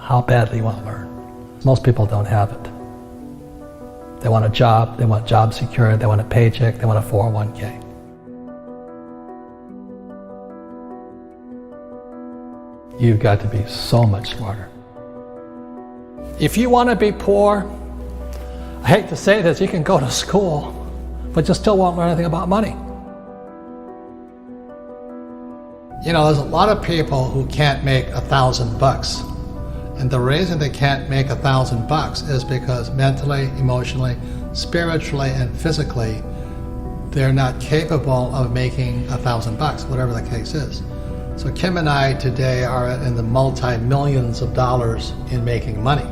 how badly you want to learn. Most people don't have it. They want a job, they want job security, they want a paycheck, they want a 401k. You've got to be so much smarter. If you want to be poor, I hate to say this, you can go to school, but you still won't learn anything about money. You know, there's a lot of people who can't make $1,000. And the reason they can't make $1,000 is because mentally, emotionally, spiritually, and physically, they're not capable of making $1,000, whatever the case is. So Kim and I today are in the multi-millions of dollars in making money.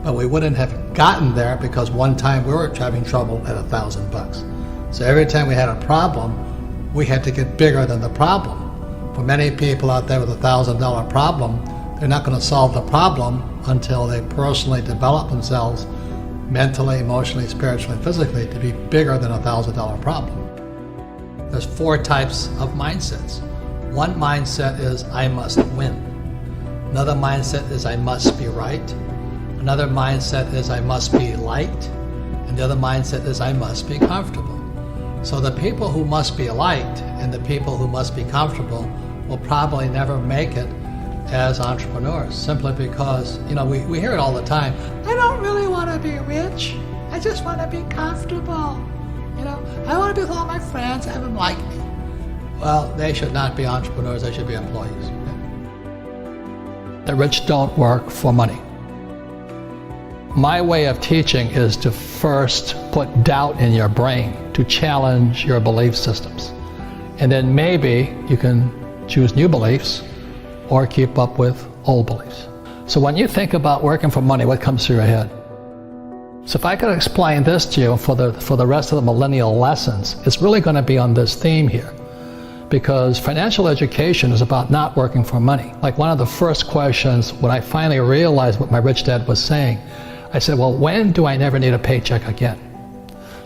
But we wouldn't have gotten there because one time we were having trouble at $1,000. So every time we had a problem, we had to get bigger than the problem. For many people out there with $1,000 problem, they're not going to solve the problem until they personally develop themselves mentally, emotionally, spiritually, and physically to be bigger than $1,000 problem. There's 4 types of mindsets. One mindset is I must win. Another mindset is I must be right. Another mindset is I must be liked. And the other mindset is I must be comfortable. So the people who must be liked and the people who must be comfortable will probably never make it as entrepreneurs, simply because, you know, we hear it all the time. I don't really want to be rich. I just want to be comfortable. You know, I want to be with all my friends, have them like me. Well, they should not be entrepreneurs, they should be employees. The rich don't work for money. My way of teaching is to first put doubt in your brain, to challenge your belief systems. And then maybe you can choose new beliefs or keep up with old beliefs. So when you think about working for money, what comes through your head? So if I could explain this to you for the rest of the millennial lessons, it's really going to be on this theme here. Because financial education is about not working for money. Like one of the first questions when I finally realized what my rich dad was saying, I said, well, when do I never need a paycheck again?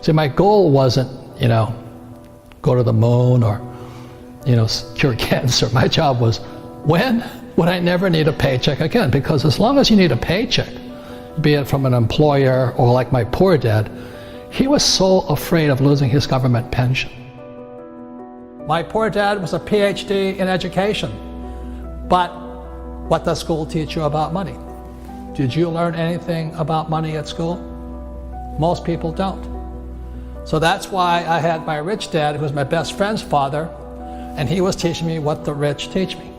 See, my goal wasn't, you know, go to the moon or, you know, cure cancer. My job was, when would I never need a paycheck again? Because as long as you need a paycheck, be it from an employer or like my poor dad, he was so afraid of losing his government pension. My poor dad was a PhD in education, but what does school teach you about money? Did you learn anything about money at school? Most people don't. So that's why I had my rich dad, who was my best friend's father, and he was teaching me what the rich teach me.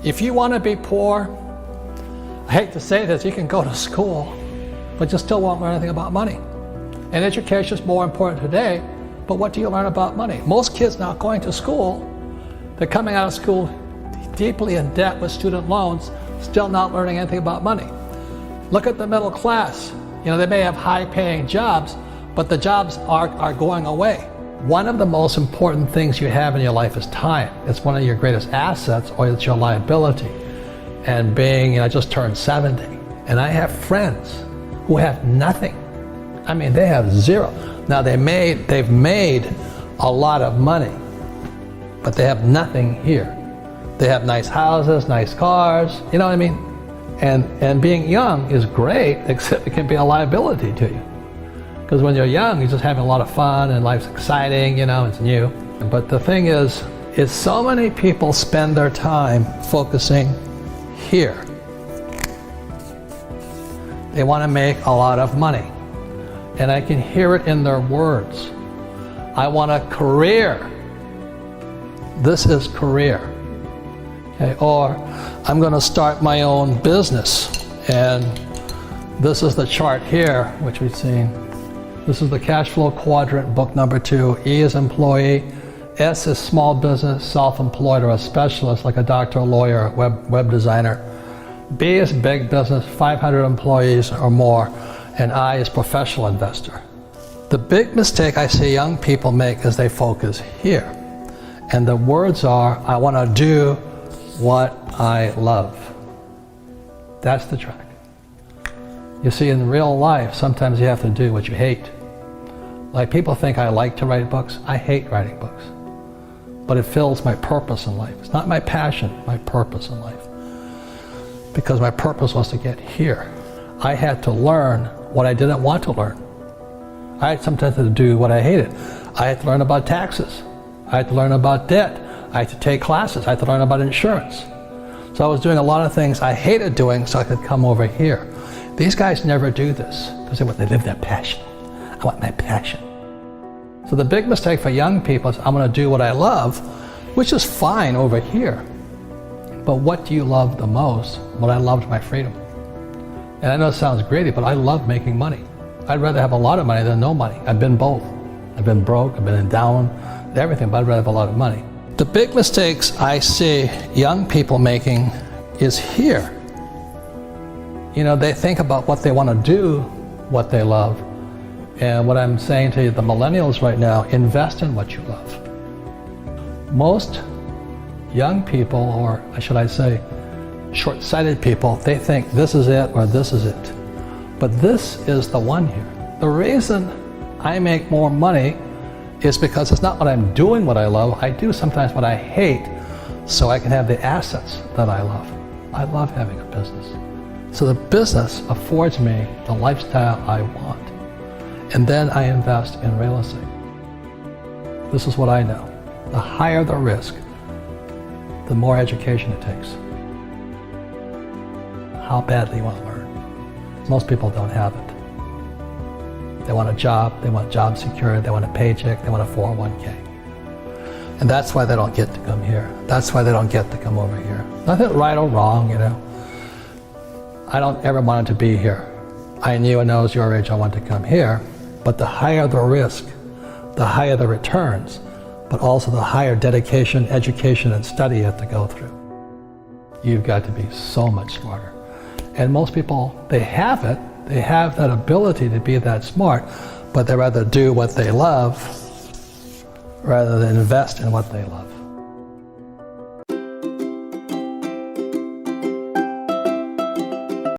If you want to be poor, I hate to say this, you can go to school, but you still won't learn anything about money. And education is more important today, but what do you learn about money? Most kids now going to school, they're coming out of school deeply in debt with student loans, still not learning anything about money. Look at the middle class. You know, they may have high-paying jobs, but the jobs are going away. One of the most important things you have in your life is time. It's one of your greatest assets, or it's your liability. And being, you know, I just turned 70, and I have friends who have nothing. I mean, they have zero. Now they've made a lot of money, but they have nothing here. They have nice houses, nice cars, you know what I mean? And being young is great, except it can be a liability to you. Because when you're young, you're just having a lot of fun and life's exciting, you know, it's new. But the thing is so many people spend their time focusing here. They want to make a lot of money. And I can hear it in their words. I want a career. This is career. Okay, or I'm going to start my own business. And this is the chart here, which we've seen. This is the cash flow quadrant, book number 2. E is employee. S is small business, self-employed, or a specialist like a doctor, lawyer, web designer. B is big business, 500 employees or more. And I is professional investor. The big mistake I see young people make is they focus here. And the words are, I want to do what I love. That's the track. You see, in real life, sometimes you have to do what you hate. Like people think I like to write books. I hate writing books. But it fills my purpose in life. It's not my passion, my purpose in life. because my purpose was to get here. I had to learn what I didn't want to learn. I had sometimes to do what I hated. I had to learn about taxes. I had to learn about debt. I had to take classes. I had to learn about insurance. So I was doing a lot of things I hated doing so I could come over here. These guys never do this because they live their passion. I want my passion. So the big mistake for young people is I'm going to do what I love, which is fine over here. But what do you love the most? Well, I loved my freedom. And I know it sounds greedy, but I love making money. I'd rather have a lot of money than no money. I've been both. I've been broke, I've been down, everything, but I'd rather have a lot of money. The big mistakes I see young people making is here. You know, they think about what they want to do, what they love. And what I'm saying to you, the millennials right now, invest in what you love. Most young people, or should I say, short-sighted people, they think this is it or this is it. But this is the one here. The reason I make more money is because it's not what I'm doing what I love. I do sometimes what I hate so I can have the assets that I love. I love having a business. So the business affords me the lifestyle I want. And then I invest in real estate. This is what I know. The higher the risk, the more education it takes. How badly you want to learn. Most people don't have it. They want a job, they want job security, they want a paycheck, they want a 401k. And that's why they don't get to come here. That's why they don't get to come over here. Nothing right or wrong, you know. I don't ever want to be here. I knew when I was your age I wanted to come here, but the higher the risk, the higher the returns, but also the higher dedication, education, and study you have to go through. You've got to be so much smarter. And most people, they have it, they have that ability to be that smart, but they rather do what they love rather than invest in what they love.